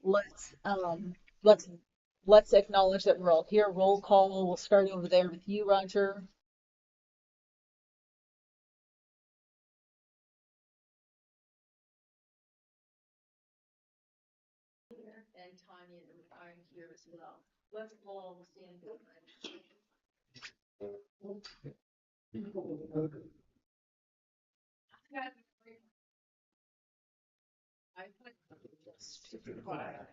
let's let's let's acknowledge that we're all here. Roll call. We'll start over there with you, Roger. And Tanya, I'm here as well. Let's all stand up. I put just to the flag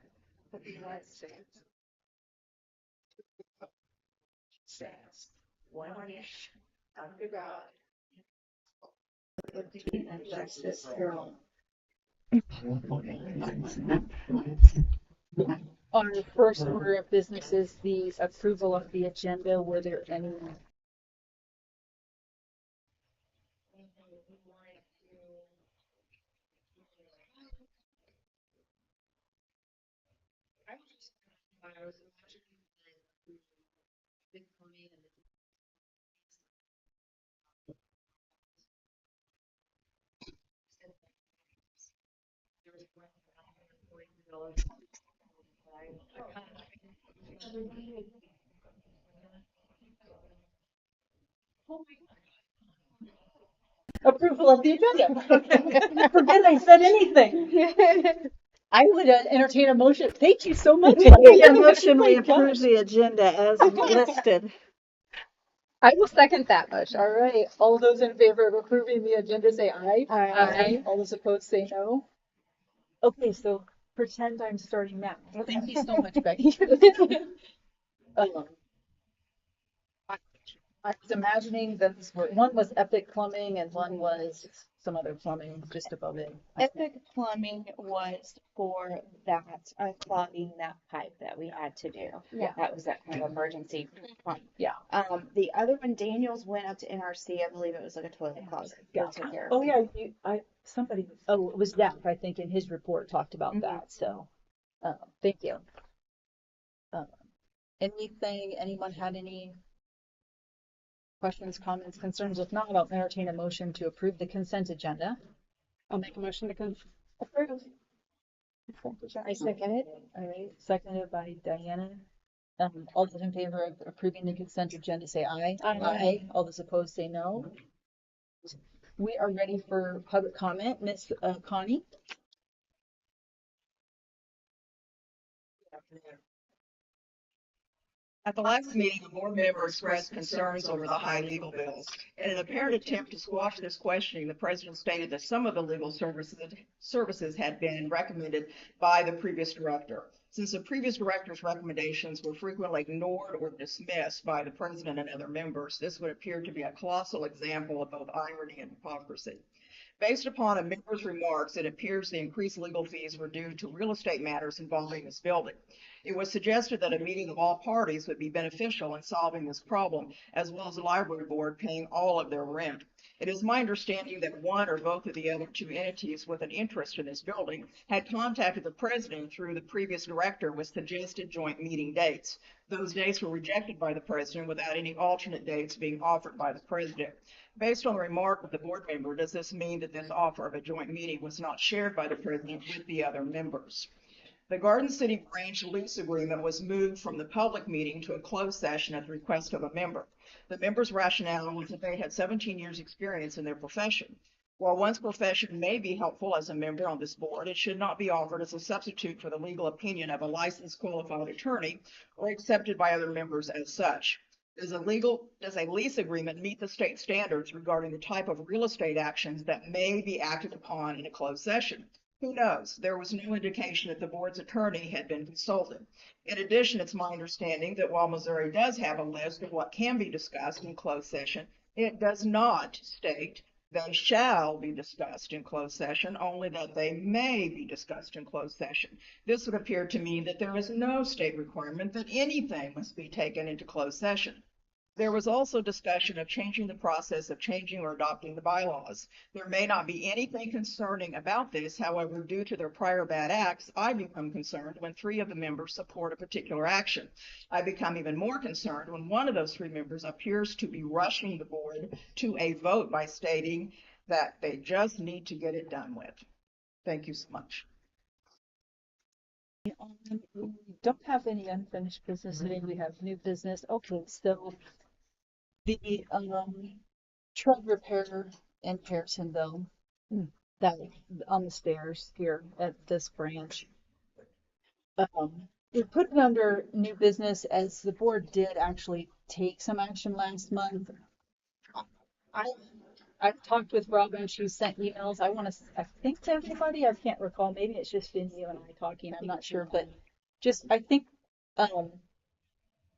of the United States stands one nation under God, liberty and justice for all. Our first order of business is the approval of the agenda. Were there any? Approval of the agenda. Forget I said anything. I would entertain a motion. Thank you so much. A motion we approve the agenda as listed. I will second that motion. All right. All those in favor of approving the agenda say aye. Aye. All those opposed say no. Okay, so pretend I'm starting now. Thank you so much, Becky. I was imagining that one was Epic Plumbing and one was some other plumbing just above it. Epic Plumbing was for that clogging that pipe that we had to do. Yeah. That was that kind of emergency pump. Yeah. The other one, Daniels went up to NRC. I believe it was like a toilet closet. Yeah. Oh yeah, somebody. Oh, it was Jeff. I think in his report talked about that. So, thank you. Anyone had any questions, comments, concerns? If not, I'll entertain a motion to approve the consent agenda. I'll make a motion to approve. I second it. All right, seconded by Diana. All those in favor of approving the consent agenda say aye. Aye. All those opposed say no. We are ready for public comment. Miss Connie. At the last meeting, a board member expressed concerns over the high legal bills. In an apparent attempt to squash this questioning, the president stated that some of the legal services had been recommended by the previous director. Since the previous director's recommendations were frequently ignored or dismissed by the president and other members, this would appear to be a colossal example of both irony and hypocrisy. Based upon a member's remarks, it appears the increased legal fees were due to real estate matters involving this building. It was suggested that a meeting of all parties would be beneficial in solving this problem, as well as the library board paying all of their rent. It is my understanding that one or both of the other two entities with an interest in this building had contacted the president through the previous director with suggested joint meeting dates. Those dates were rejected by the president without any alternate dates being offered by the president. Based on the remark of the board member, does this mean that this offer of a joint meeting was not shared by the president with the other members? The Garden City branch lease agreement was moved from the public meeting to a closed session at the request of a member. The member's rationale was that they had 17 years experience in their profession. While one's profession may be helpful as a member on this board, it should not be offered as a substitute for the legal opinion of a licensed qualified attorney or accepted by other members as such. Does a lease agreement meet the state standards regarding the type of real estate actions that may be acted upon in a closed session? Who knows? There was no indication that the board's attorney had been consulted. In addition, it's my understanding that while Missouri does have a list of what can be discussed in closed session, it does not state they shall be discussed in closed session, only that they may be discussed in closed session. This would appear to mean that there is no state requirement that anything must be taken into closed session. There was also discussion of changing the process of changing or adopting the bylaws. There may not be anything concerning about this. However, due to their prior bad acts, I become concerned when 3 of the members support a particular action. I become even more concerned when one of those 3 members appears to be rushing the board to a vote by stating that they just need to get it done with. Thank you so much. On And we don't have any unfinished business today. We have new business. Okay, so the tread repair in Harrisonville, that on the stairs here at this branch. We put it under new business as the board did actually take some action last month. I've talked with Robin, she sent emails. I think to everybody, I can't recall, maybe it's just been you and I talking, I'm not sure, but just, I think,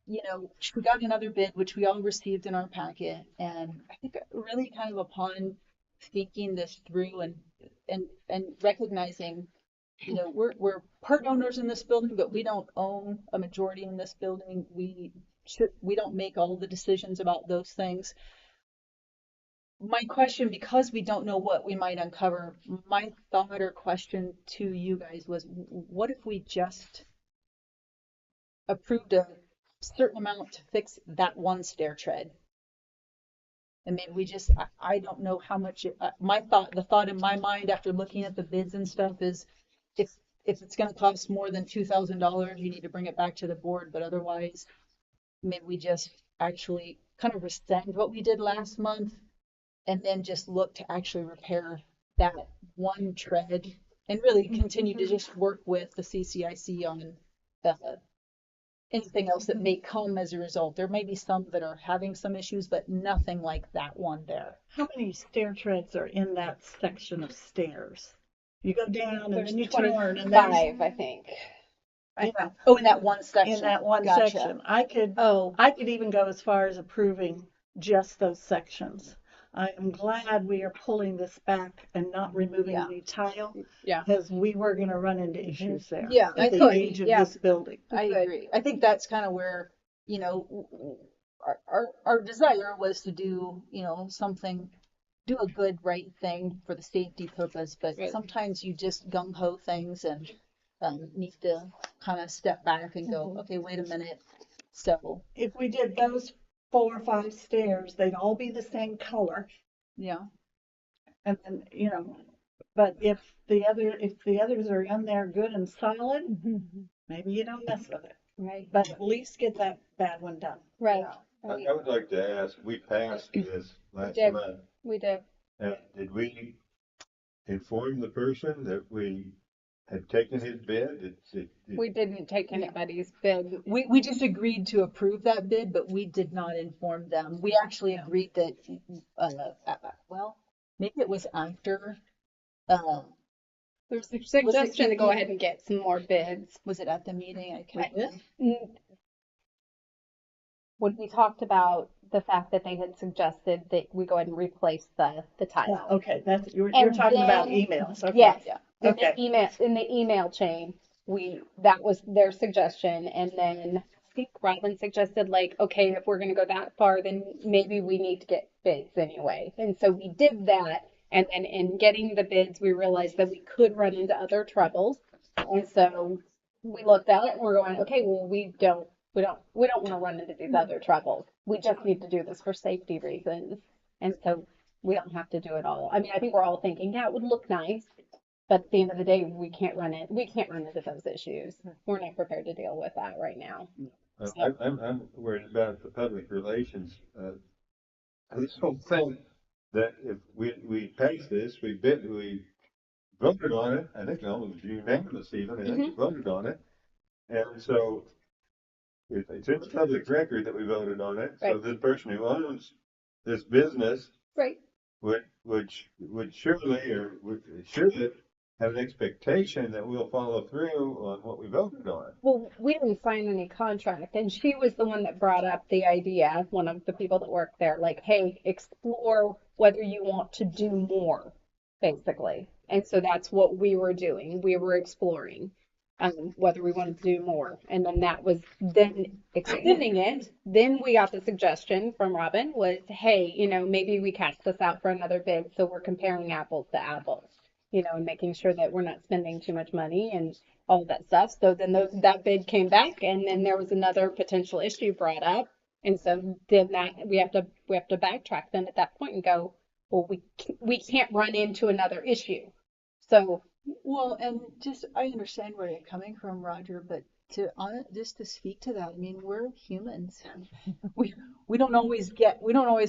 you know, we got another bid, which we all received in our packet, and I think really kind of upon thinking this through and recognizing, you know, we're part owners in this building, but we don't own a majority in this building. We don't make all the decisions about those things. My question, because we don't know what we might uncover, my thought or question to you guys was, what if we just approved a certain amount to fix that one stair tread? And maybe we just, I don't know how much, the thought in my mind after looking at the bids and stuff is, if it's gonna cost more than $2,000, you need to bring it back to the board, but otherwise, maybe we just actually kind of rescind what we did last month and then just look to actually repair that one tread and really continue to just work with the CCIC on anything else that may come as a result. There may be some that are having some issues, but nothing like that one there. How many stair treads are in that section of stairs? You go down and There's then you turn and there's, 25, I think. yeah, Oh, in that one section. in that one Gotcha. section. Oh, I could even go as far as approving just those sections. I am glad we are pulling this back and not removing Yeah. any tile, yeah. because we were gonna run into issues there. Yeah, I At the think- age of yeah. this building. I agree. I think that's kind of where, you know, our desire was to do, you know, something, do a good, right thing for the safety purpose, but Right. sometimes you just gung ho things and need to kind of step back and go, okay, wait a minute. So, If we did those 4 or 5 stairs, they'd all be the same color. yeah, And then, you know, but if the others are in there good and solid, maybe you don't mess with it. Right. But at least get that bad one done. Right. I would like to ask, we passed this last did. month, We did. did we inform the person that we had taken his bid? We didn't take anybody's bid. we just agreed to approve that bid, but we did not inform them. We actually agreed that, well, maybe it was after, There's a suggestion to go the- ahead and get some more bids. was it at the meeting? I can't. When we talked about the fact that they had suggested that we go ahead and replace the tile. Okay, that's, you're And talking about then- emails, okay. Yes, Yeah. Okay. in the email chain, that was their suggestion, and then I think Robin suggested like, okay, if we're gonna go that far, then maybe we need to get bids anyway. And so we did that, and then in getting the bids, we realized that we could run into other troubles. And so we looked at it and we're going, okay, well, we don't want to run into these other troubles. We just need to do this for safety reasons. And so we don't have to do it all. I mean, I think we're all thinking, yeah, it would look nice, but at the end of the day, we can't run into those issues. We're not prepared to deal with that right now. I'm worried about the public relations, this whole thing, that if we pass this, we voted on it, I think it was unanimous even, I think we voted on it. And so it's in the public record that we voted on it, so Right. the person who owns this business Right. would surely, or should have an expectation that we'll follow through on what we voted on. Well, we didn't sign any contract, and she was the one that brought up the idea, one of the people that worked there, like, hey, explore whether you want to do more, basically. And so that's what we were doing. We were exploring whether we wanted to do more. And then that was then extending it. Then we got the suggestion from Robin was, hey, you know, maybe we cast this out for another bid, so we're comparing apples to apples, you know, and making sure that we're not spending too much money and all of that stuff. So then that bid came back, and then there was another potential issue brought up. And so then we have to backtrack then at that point and go, well, we can't run into another issue. So Well, and just I understand where you're coming from, Roger, but just to speak to that, I mean, we're humans. We we don't always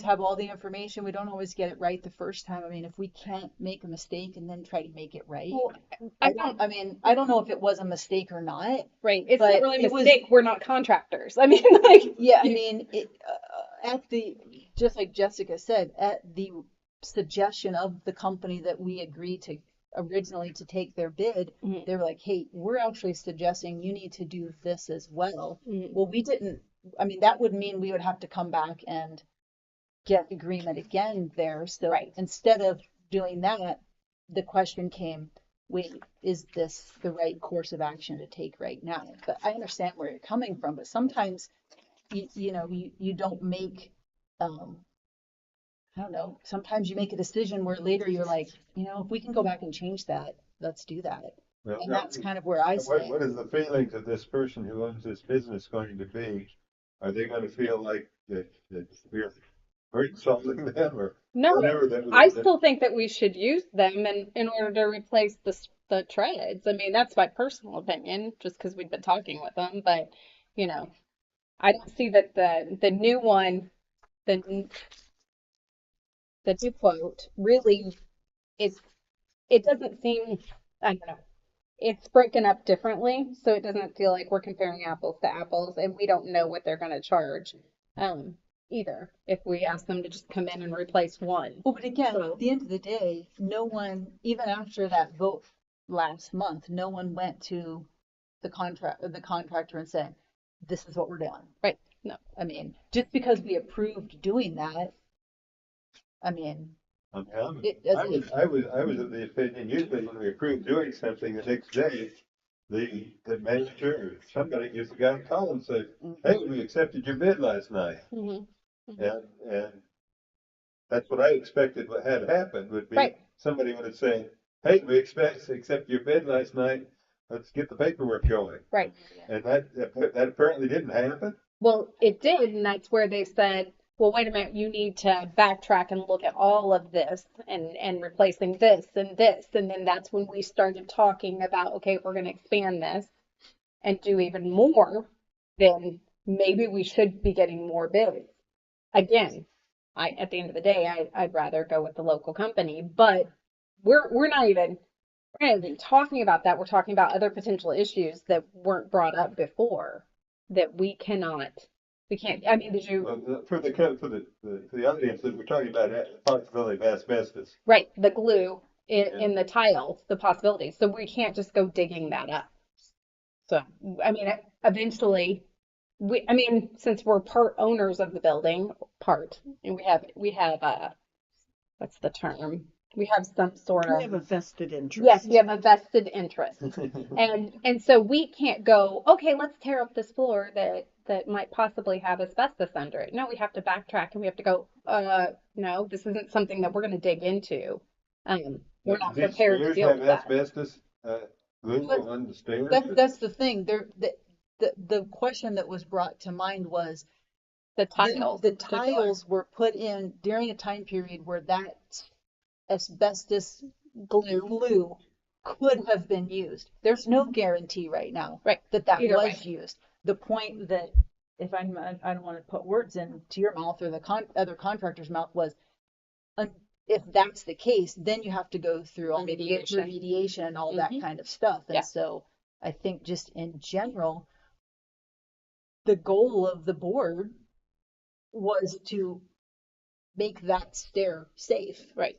have all the information. We don't always get it right the first time. I mean, if we can't make a mistake and then try to make it right, Well, I don't, I mean, I don't know if it was a mistake or not, right. It's but not really a it was, mistake. We're not contractors. I mean, like, yeah, I mean, at the, just like Jessica said, at the suggestion of the company that we agreed to originally to take their bid, Mhm. they were like, hey, we're actually suggesting you need to do this as well. Mhm. Well, we didn't, I mean, that would mean we would have to come back and get agreement again there. So Right. instead of doing that, the question came, wait, is this the right course of action to take right now? But I understand where you're coming from, but sometimes you don't make, um, I don't know, sometimes you make a decision where later you're like, if we can go back and change that, let's do that. Well, And that's kind of where I what say, is the feelings of this person who owns this business going to be? Are they going to feel like that we're insulting them or No, whatever I that still think that we should use them in order to replace the treads. I mean, that's my personal opinion, just because we've been talking with them. But, you know, I don't see that the new one, the the new quote, really is. It doesn't seem. I don't know. It's broken up differently, so it doesn't feel like we're comparing apples to apples, and we don't know what they're going to charge, either. If we ask them to just come in and replace one. well, but again, So. at the end of the day, no one, even after that vote last month, no one went to the contractor and said, this is what we're doing. Right. No. I mean, just because we approved doing that, I mean, it doesn't. I was of the opinion usually when we approve doing something the next day, the manager or somebody gives the guy a call and say, hey, we accepted your bid last night. Hmm. And that's what I expected what had happened would be Right. somebody would have said, hey, we expect to accept your bid last night. Let's get the paperwork going. Right. And that apparently didn't happen. Well, it did, and that's where they said, well, wait a minute, you need to backtrack and look at all of this and replacing this and this. And then that's when we started talking about, okay, if we're going to expand this and do even more, then maybe we should be getting more bids. Again, at the end of the day, I'd rather go with the local company, but we're not even talking about that. We're talking about other potential issues that weren't brought up before that we can't, I mean, did you, Well, for the audience that we're talking about the possibility of asbestos. right, the glue Yeah. in the tiles, the possibilities. So we can't just go digging that up. So, I mean, eventually, I mean, since we're part owners of the building, and we have, what's the term? We have some sort We of, have a vested interest. yes, we have a vested interest. And so we can't go, okay, let's tear up this floor that might possibly have asbestos under it. No, we have to backtrack and we have to go, no, this isn't something that we're going to dig into. We're not These prepared to stairs deal have with that. asbestos glue But on the stairs. that's the thing. The question that was brought to mind was The tiles. the tiles were put in during a time period where that asbestos glue could have been used. There's no guarantee right now Right. that Either way. was used. The point that, if I don't want to put words into your mouth or the other contractor's mouth, was if that's the case, then you have to go through all the Remediation. remediation and all that Mhm. kind of stuff. And Yeah. so I think just in general, the goal of the board was to make that stair safe Right.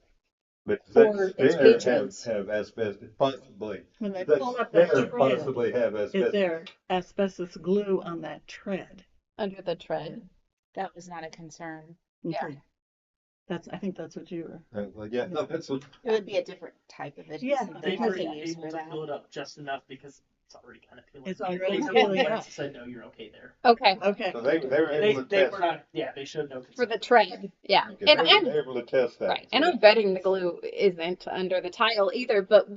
But for that its stair patrons. have asbestos, possibly. When they That pull up that stair tread, possibly have is asbestos. there asbestos glue on that tread? Under the tread. That was not a concern. Yeah. Okay. I think that's what you were. Well, yeah, no, that's what, It would be a different type of Yeah, adhesive They that were would be used able for to that. fill it up just enough because it's already kind of peeling. It's already They peeling. said, no, you're okay there. Okay. Okay. so they were They, able to they test. were not, yeah, they showed no For concern. the tread. Yeah. Okay, And they were able to test that. right. And I'm betting the glue isn't under the tile either, but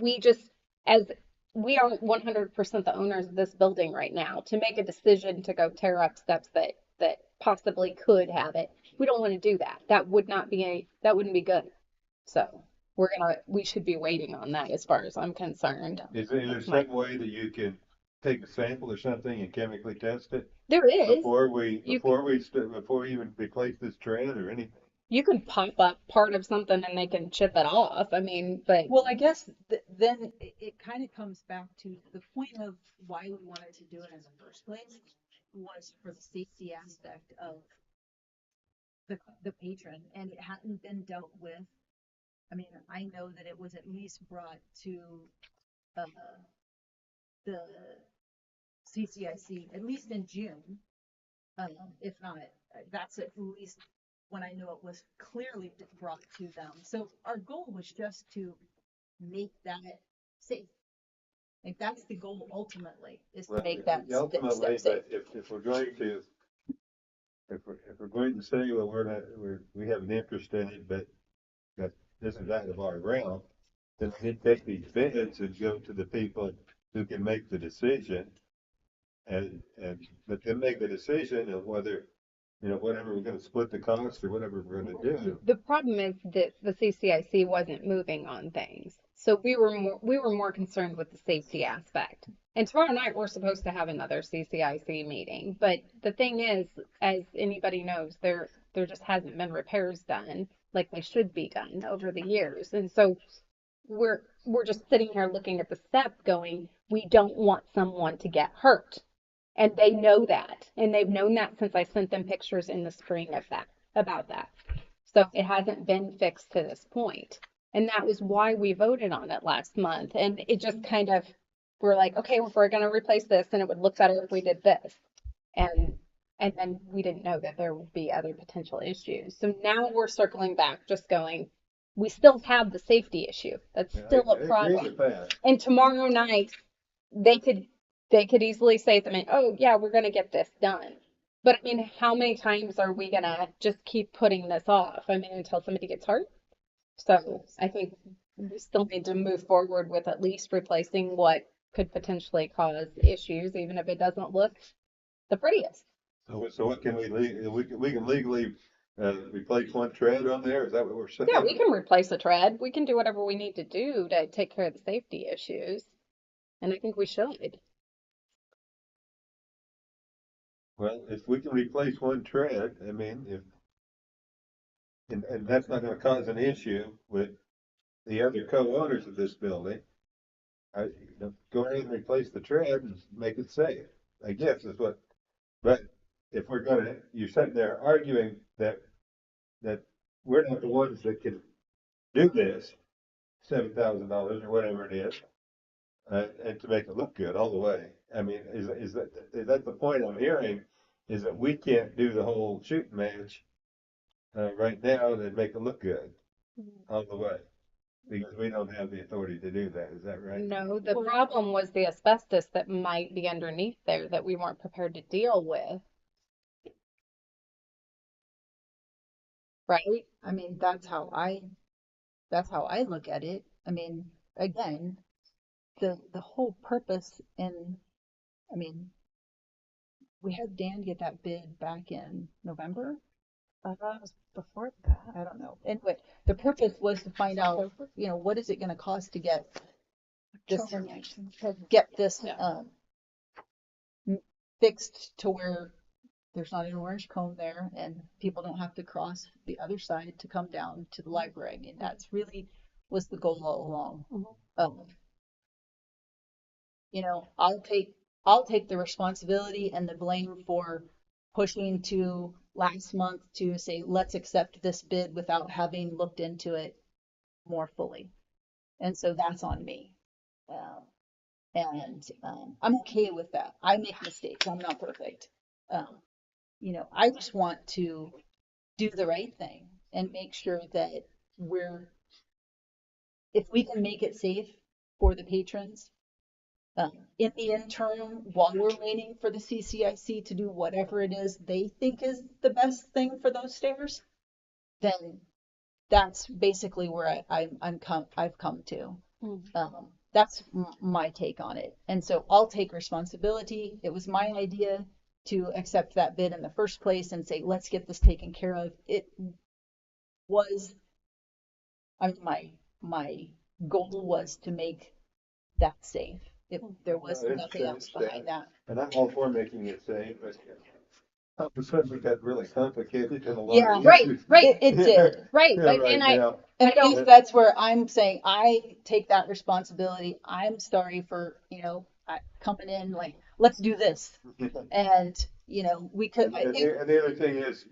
as we are 100% the owners of this building right now, to make a decision to go tear up steps that possibly could have it, we don't want to do that. That wouldn't be good. So, we should be waiting on that as far as I'm concerned. Is there That's my, some way that you can take a sample or something and chemically test it there is, you, before we even replace this tread or anything? you can pop up part of something and they can chip it off. I mean, but Well, I guess then it kind of comes back to the point of why we wanted to do it in the first place was for the safety aspect of the patron, and it hadn't been dealt with. I mean, I know that it was at least brought to uh, the CCIC at least in June, if not, that's at least when I know it was clearly brought to them. So our goal was just to make that safe. Like that's the goal ultimately, is to Well, make that ultimately, step safe. but if we're going to, if we're going to say, well, we have an interest in it, but that isn't out of our realm, then we need to take these bids and go to the people who can make the decision and let them make the decision of whether, whatever we're gonna split the cost or whatever we're gonna do. the problem is that the CCIC wasn't moving on things. So we were more concerned with the safety aspect. And tomorrow night we're supposed to have another CCIC meeting. But the thing is, as anybody knows, there just hasn't been repairs done like they should be done over the years. And so we're just sitting here looking at the steps going, we don't want someone to get hurt. And they know that. And they've known that since I sent them pictures in the spring of that, about that. So it hasn't been fixed to this point. And that was why we voted on it last month. And it just kind of, we're like, okay, well, if we're going to replace this, then it would look better if we did this. And and then we didn't know that there would be other potential issues. So now we're circling back, just going, we still have the safety issue. That's Yeah, still I a agree problem. with that. And tomorrow night, they could easily say to me, oh yeah, we're gonna get this done. But I mean, how many times are we gonna just keep putting this off? I mean, until somebody gets hurt. So I think we still need to move forward with at least replacing what could potentially cause issues, even if it doesn't look the prettiest. So what can we can legally, replace one tread on there? Is that what we're saying? Yeah, we can replace a tread. We can do whatever we need to do to take care of the safety issues. And I think we should. Well, if we can replace one tread, I mean, and that's not gonna cause an issue with the other co-owners of this building, go ahead and replace the tread and make it safe. I guess is what, but if you're sitting there arguing that we're not the ones that can do this, $7,000 or whatever it is, and to make it look good all the way. I mean, is that the point I'm hearing? Is that we can't do the whole shooting match right now and make it look good all the way because we don't have the authority to do that. Is that right? No, the problem was the asbestos that might be underneath there that we weren't prepared to deal with, right? I mean, that's how I look at it. I mean, again, the whole purpose in, I mean, we had Dan get that bid back in November. It was before that. I don't know. Anyway, the purpose was to find out, what is it going to cost to get this, get this fixed to where there's not an orange cone there and people don't have to cross the other side to come down to the library. I mean, that's really was the goal all along. I'll take the responsibility and the blame for pushing to last month to say, let's accept this bid without having looked into it more fully. And so that's on me. I'm okay with that. I make mistakes. I'm not perfect. I just want to do the right thing and make sure that if we can make it safe for the patrons, in the interim, while we're waiting for the CCIC to do whatever it is they think is the best thing for those stairs, then that's basically where I've come to. That's my take on it. And so I'll take responsibility. It was my idea to accept that bid in the first place and say, let's get this taken care of. It was, I mean, my goal was to make that safe. If there was I nothing else behind that. And I'm all for making it safe, but all of a sudden it got really complicated and a lot Yeah, of Right, issues. right, It did. right. Yeah, But right and I now. And I don't that's where I'm saying I take that responsibility. I'm sorry for, coming in like, let's do this. And, we could, I think, And the other thing is,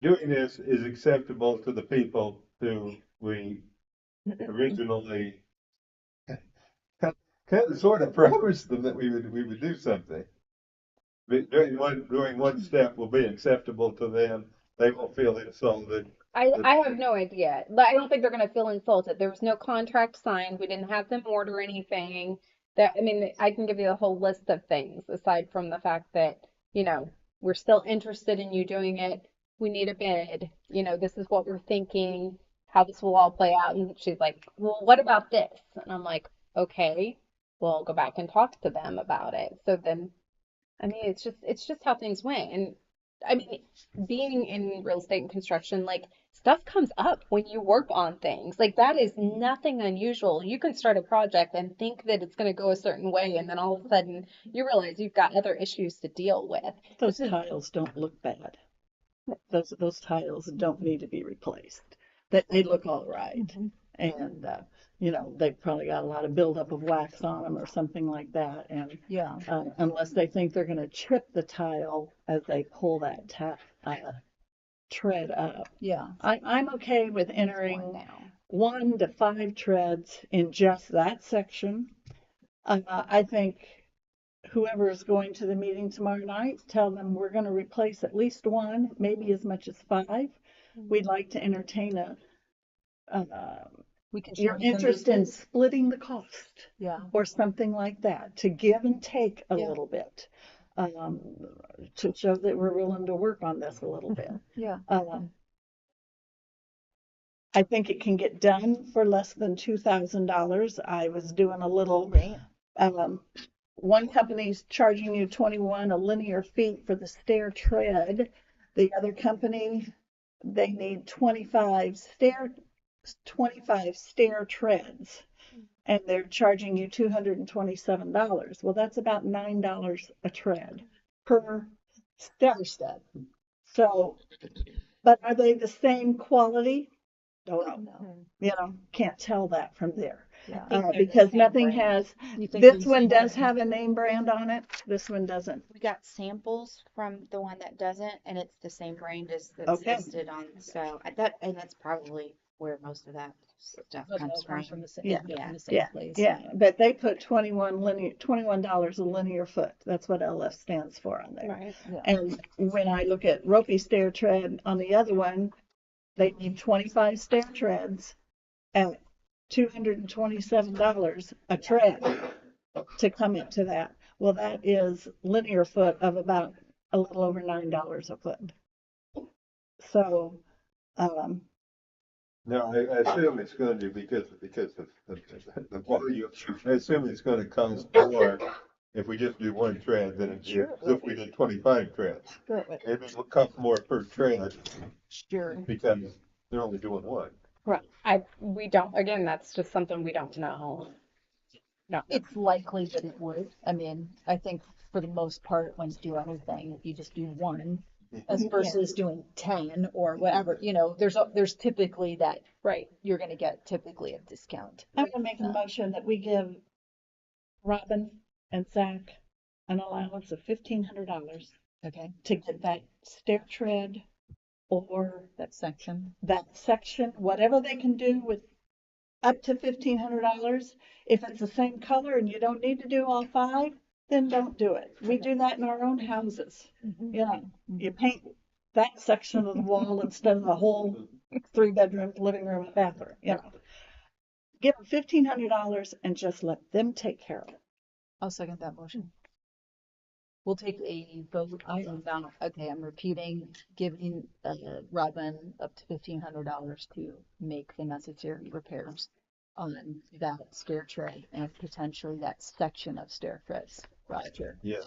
doing this is acceptable to the people who we originally kind of sort of promised them that we would do something. But doing one step will be acceptable to them. They won't feel insulted. I have no idea. But I don't think they're gonna feel insulted. There was no contract signed. We didn't have them order anything. That I mean, I can give you a whole list of things aside from the fact that, we're still interested in you doing it. We need a bid. This is what we're thinking, how this will all play out. And she's like, well, what about this? And I'm like, okay, we'll go back and talk to them about it. So then, I mean, it's just how things went. And I mean, being in real estate and construction, like stuff comes up when you work on things. Like that is nothing unusual. You can start a project and think that it's going to go a certain way, and then all of a sudden you realize you've got other issues to deal with. Those tiles don't look bad. Those tiles don't need to be replaced. They look all right. And, they've probably got a lot of buildup of wax on them or something like that. And yeah, unless they think they're going to chip the tile as they pull that tread up. yeah, I'm okay with One entering now. 1 to 5 treads in just that section. I think whoever is going to the meeting tomorrow night, tell them we're going to replace at least 1, maybe as much as 5. We'd like to entertain we can your show them interest in splitting the cost yeah, or something like that, to give and take a Yeah. little bit, to show that we're willing to work on this a little bit. yeah, I think it can get done for less than $2,000. I was doing a little, right, one company's charging you 21 a linear feet for the stair tread. The other company, they need 25 stair treads, and they're charging you $227. Well, that's about $9 a tread per stair step. So, but are they the same quality? Don't know. Can't tell that from there. yeah. Because nothing has, You think this we- one does have a name brand on it. This one doesn't. We got samples from the one that doesn't, and it's the same brand as that's Okay. listed on. So and that's probably where most of that stuff But it all comes comes from. from the same, Yeah. from the same Yeah, place. yeah, but they put $21 a linear foot. That's what LF stands for on there. Right. Yeah. And when I look at ropey stair tread on the other one, they need 25 stair treads at $227 a tread to come into that. Well, that is linear foot of about a little over $9 a foot. So, No, I assume it's going to because of the volume. I assume it's going to cost more if we just do one tread than if we did 25 treads. Sure it would. It will cost more per tread Sure. because they're only doing one. We don't, again, that's just something we don't know. No. It's likely that it would. I mean, I think for the most part, when you do anything, you just do one as versus doing 10 or whatever. There's typically that Right. you're going to get typically a discount. I'm gonna make a motion that we give Robin and Zach an allowance of $1,500 Okay, to get that stair tread or that section. that section, whatever they can do with up to $1,500. If it's the same color and you don't need to do all 5, then don't do it. We do that in our own houses. You paint that section of the wall instead of the whole 3-bedroom, living room, and bathroom. Give them $1,500 and just let them take care of it. I'll second that motion. We'll take a vote. I am not, okay, I'm repeating, giving Robin up to $1,500 to make the necessary repairs on that stair tread and potentially that section of stair treads. Roger, Yeah.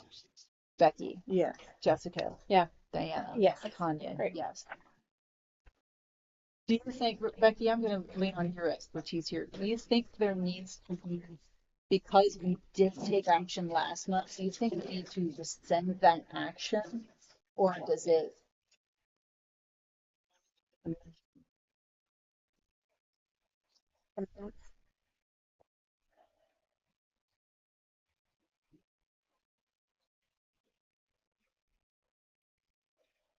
Becky, Yes. Jessica. Yeah. Diana. Yes. Tanya, Great. yes. Do you think, Becky, I'm going to lean on your expertise here. Do you think there needs to be, because we did take action last month, do you think we need to rescind that action? Or does it?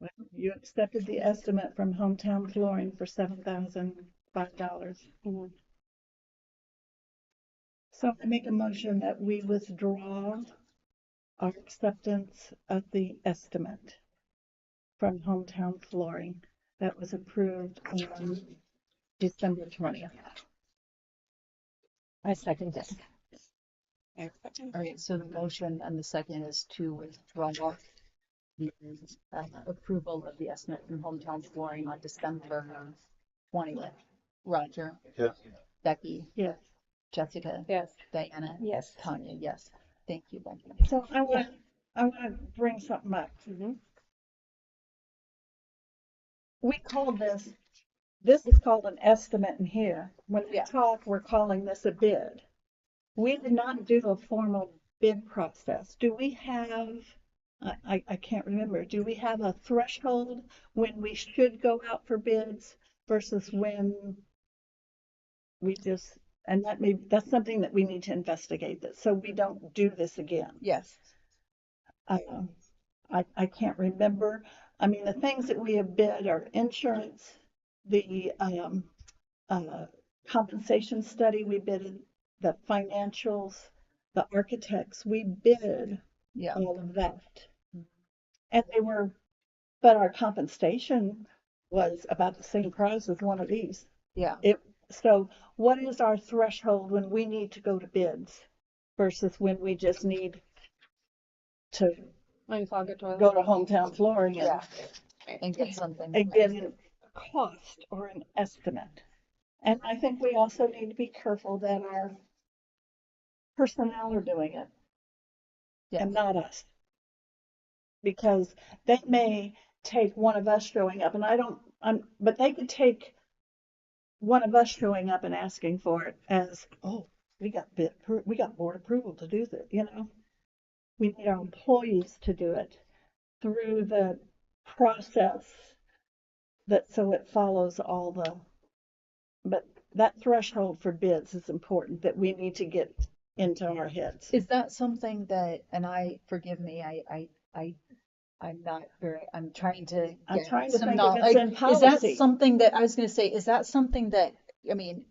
Well, you accepted the estimate from Hometown Flooring for $7,005. Mhm. So I make a motion that we withdraw our acceptance of the estimate from Hometown Flooring that was approved on December 20th. I second this. All right, so the motion and the second is to withdraw the approval of the estimate from Hometown Flooring on December 20th. Roger, Yes. Becky, Yes. Jessica, Yes. Diana, Yes. Tanya, yes. Thank you, Becky. So I want to bring something up. Mhm. We call this is called an estimate in here. When we Yeah. talk, we're calling this a bid. We did not do a formal bid process. Do we have, I can't remember, do we have a threshold when we should go out for bids versus when we just, and that's something that we need to investigate this, so we don't do this again. Yes. I can't remember. I mean, the things that we have bid are insurance, the compensation study, we bid the financials, the architects, we bid Yeah. all of that. And but our compensation was about the same price as one of these. Yeah. So what is our threshold when we need to go to bids versus when we just need to Unclog a toilet. go to Hometown Flooring Yeah. And get something. and get a cost or an estimate? And I think we also need to be careful that our personnel are doing it Yeah. and not us. Because they may take one of us showing up, and but they could take one of us showing up and asking for it as, oh, we got board approval to do this, you know? We need our employees to do it through the process so it follows all but that threshold for bids is important that we need to get into our heads. Is that something that, and forgive me, I'm not I'm trying to I'm get trying to some think if knowledge. it's in Is that policy. something that, I was going to say, is that something that, I mean,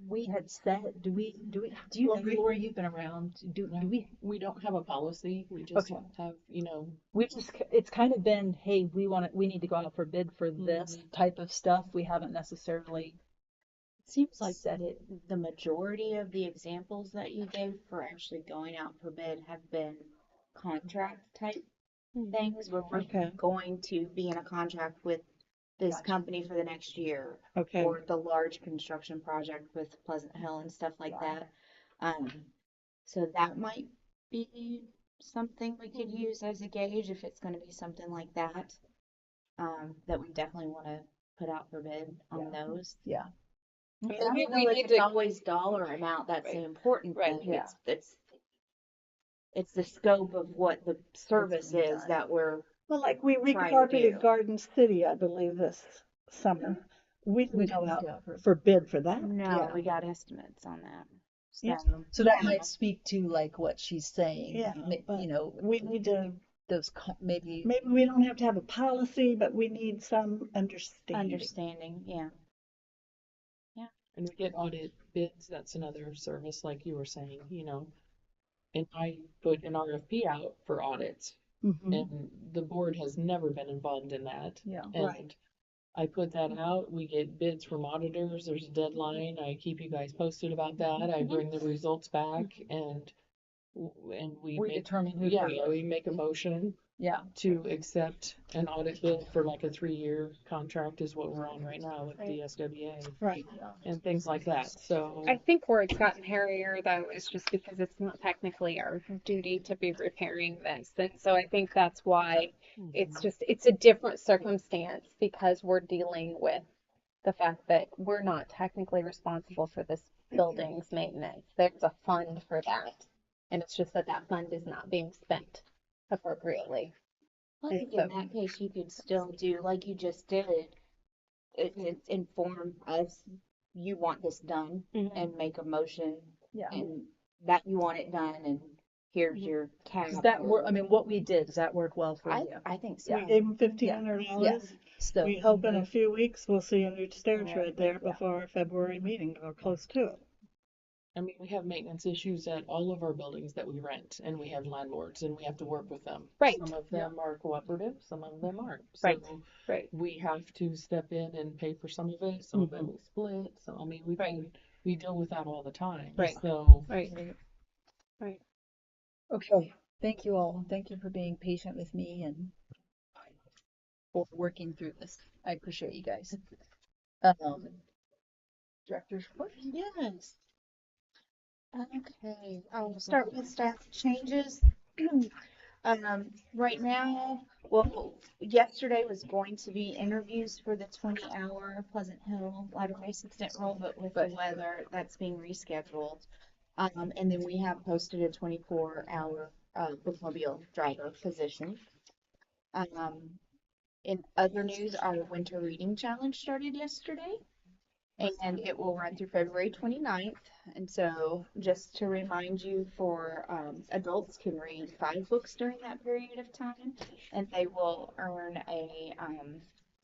we had said, do you know, Lori? Lori, you've been around, do we, We don't have a policy, we just Okay. have, we just, it's kind of been, hey, we need to go out for bid for this type of stuff. We haven't necessarily Seems like that the majority of the examples that you gave for actually going out for bid have been contract type things where we're Okay. going to be in a contract with this company for the next year. Okay. Or the large construction project with Pleasant Hill and stuff like that. So that might be something we could use as a gauge if it's gonna be something like that. That we definitely wanna put out for bid on those. Yeah. And I We don't know if need it's to- always dollar amount that's the important Right. thing. Yeah. It's the scope of what the service being is done. that we're, Well, like we trying to recarpeted do. Garden City, I believe, this summer. We didn't go out for for bid for that. no, Yeah. we got estimates on that. Yeah. So that yeah. might speak to like what she's saying. Yeah, but You know, we need to, those maybe. maybe we don't have to have a policy, but we need some understanding. Understanding, yeah. and we get audit bids, that's another service, like you were saying, And I put an RFP out for audits, Mhm. and the board has never been involved in that. Yeah. Right. And I put that out, we get bids from auditors, there's a deadline, I keep you guys posted about that, I bring the results back, and we We make, determine who. we make a motion Yeah. to accept an audit bid for like a 3-year contract is what we're on right now with the SWA Right. and things like that. So I think where it's gotten hairier though is just because it's not technically our duty to be repairing this. And so I think that's why it's a different circumstance because we're dealing with the fact that we're not technically responsible for this building's maintenance. There's a fund for that. And it's just that that fund is not being spent appropriately. I think in that case, you could still do like you just did. Inform us you want this done and make a motion Yeah. and that you want it done and here's your cap. Does that work? I mean, what we did, does that work well for I, you? I think so. We gave them $1,500. So, We hope in a few weeks we'll see a new stair tread there before our February meeting or close to it. I mean, we have maintenance issues at all of our buildings that we rent, and we have landlords, and we have to work with them. Right. Some of them are cooperative, some of them aren't. Right. So Right. we have to step in and pay for some of it, some of it we split. So, I mean, we deal with that all the time. Right. So, Right. Right. okay. Thank you all. Thank you for being patient with me and for working through this. I appreciate you guys. Director's report? Yes. Okay, I'll start with staff changes. Right now, well, yesterday was going to be interviews for the 20-hour Pleasant Hill library assistant role, but with the weather, that's being rescheduled. And then we have posted a 24-hour bookmobile driver position. In other news, our winter reading challenge started yesterday. And it will run through February 29th. And so just to remind you, for adults can read 5 books during that period of time, and they will earn a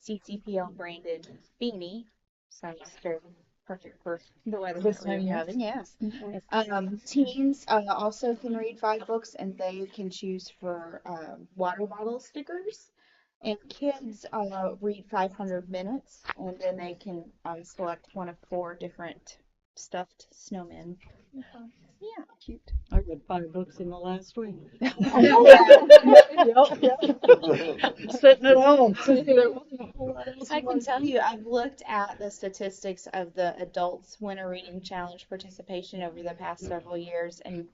CCPL branded beanie. So it's very perfect for the weather This that we're time, having. Yes. Teens also can read 5 books, and they can choose for water bottle stickers. And kids read 500 minutes, and then they can select one of 4 different stuffed snowmen. Yeah, cute. I read 5 books in the last week. Sitting at home. I can tell you, I've looked at the statistics of the adults winter reading challenge participation over the past several years, and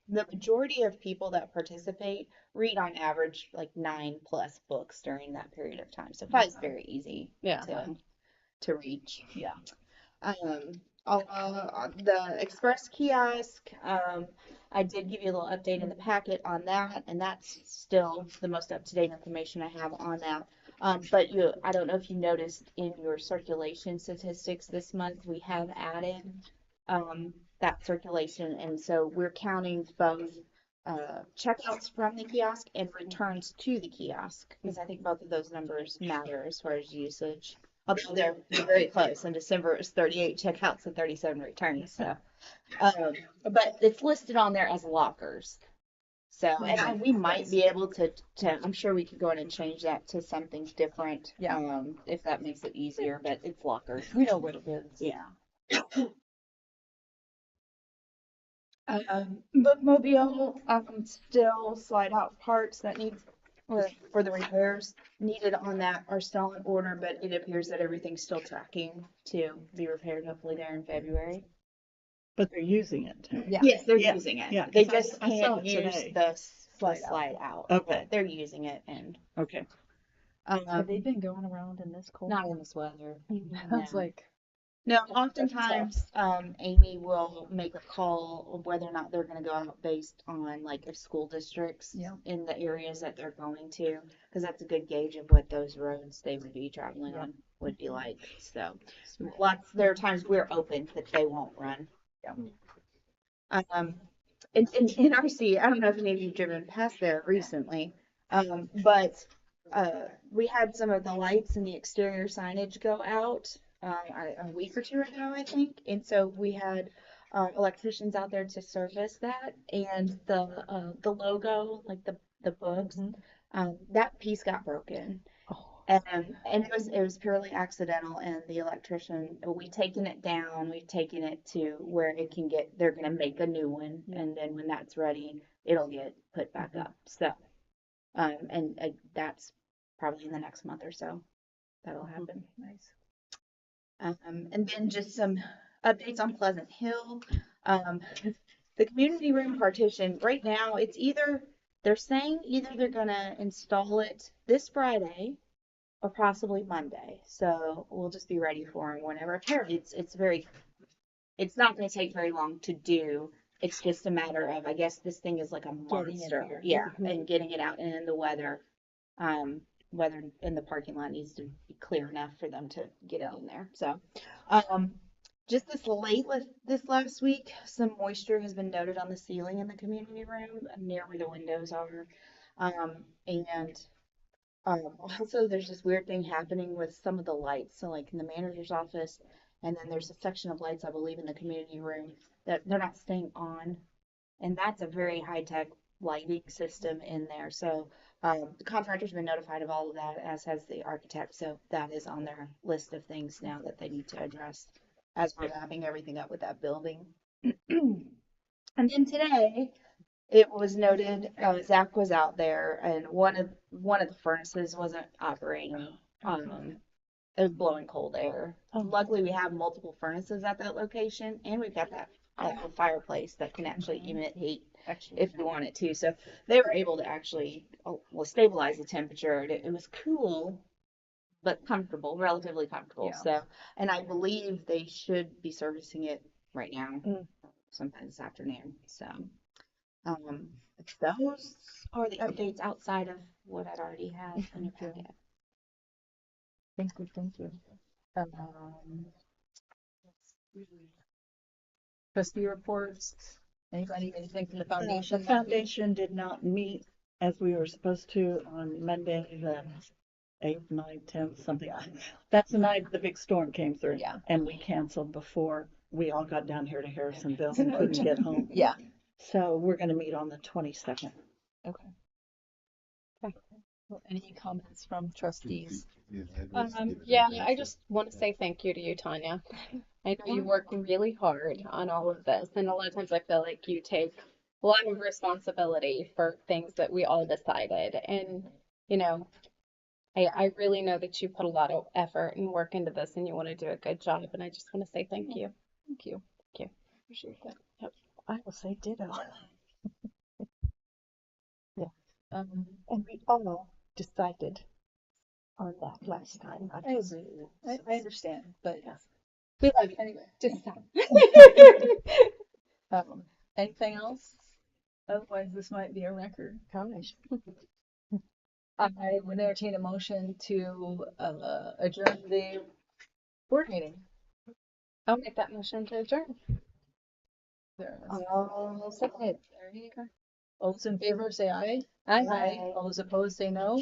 the majority of people that participate read on average like 9+ books during that period of time. So 5 is very easy to reach. Yeah. The express kiosk, I did give you a little update in the packet on that, and that's still the most up-to-date information I have on that. But I don't know if you noticed in your circulation statistics this month, we have added that circulation, and so we're counting both checkouts from the kiosk and returns to the kiosk, because I think both of those numbers matter as far as usage. Although they're very close. In December, it was 38 checkouts and 37 returns. So, but it's listed on there as lockers. So, and we might be able to, I'm sure we could go in and change that to something different. Yeah. If that makes it easier, but it's lockers. We know what it is. Yeah. Bookmobile, still slide out parts that need, or for the repairs needed on that are still in order, but it appears that everything's still tracking to be repaired hopefully there in February. But they're using it. Yeah. Yes, they're Yeah. using it. Yeah, They 'cause just I saw can't it use today. the Slide slide out. Okay. But they're using it, and Okay. Have they been going around in this cold? not in this weather. That's No. like, No, oftentimes, Amy will make a call of whether or not they're gonna go out based on like if school districts Yeah. in the areas that they're going to, because that's a good gauge of what those roads they would be traveling on would be like. So there are times we're open that they won't run. Yeah. In NRC, I don't know if any of you've driven past there recently, but we had some of the lights and the exterior signage go out a week or 2 ago, I think. And so we had electricians out there to service that, and the logo, like the books, that piece got broken. And it was purely accidental, and the electrician, we've taken it down, we've taken it to where they're gonna make a new one, and then when that's ready, it'll get put back up. So, and that's probably in the next month or so that'll happen. nice. And then just some updates on Pleasant Hill. The community room partition, right now, they're saying either they're gonna install it this Friday, or possibly Monday. So we'll just be ready for them whenever. Apparently, it's not going to take very long to do. It's just a matter of, I guess this thing is like a Getting it monster. there. Yeah, and getting it out, and then the weather in the parking lot needs to be clear enough for them to get it in there. So, um, just this last week, some moisture has been noted on the ceiling in the community room near where the windows are. And also there's this weird thing happening with some of the lights. So like in the manager's office, and then there's a section of lights, I believe, in the community room that they're not staying on. And that's a very high tech lighting system in there. So the contractor's been notified of all of that, as has the architect. So that is on their list of things now that they need to address as we're wrapping everything up with that building. And then today, it was noted, Zach was out there and one of the furnaces wasn't operating. It was blowing cold air. Luckily, we have multiple furnaces at that location, and we've got that little fireplace that can actually emit heat if we want it to. So they were able to actually stabilize the temperature. It was cool, but comfortable, relatively comfortable. Yeah. So, and I believe they should be servicing it right now, sometime this afternoon. So. Um, those are the updates outside of what I'd already had in your packet. Thank you, thank you. Trustee reports. Anybody, anything from the The foundation? foundation did not meet as we were supposed to on Monday, the 8th, 9th, 10th, something. That's the night the big storm came through. Yeah. And we canceled before we all got down here to Harrisonville and couldn't get home. Yeah. So we're going to meet on the 22nd. Okay. Well, any comments from trustees? Yeah, I just want to say thank you to you, Tanya. I know you work really hard on all of this, and a lot of times I feel like you take a lot of responsibility for things that we all decided. And, you know, I really know that you put a lot of effort and work into this, and you want to do a good job. And I just want to say thank you. Thank you. Thank you. Appreciate that. Yep. I will say ditto. Um, And we all decided on that last time. I agree. I understand, but We love you. anyway. Just stop. Anything else? Otherwise, this might be a record. Gosh. I would entertain a motion to adjourn the board meeting. I'll make that motion to adjourn. There. I'll second it. There you go. All those in favor say aye. Aye. All those opposed say no.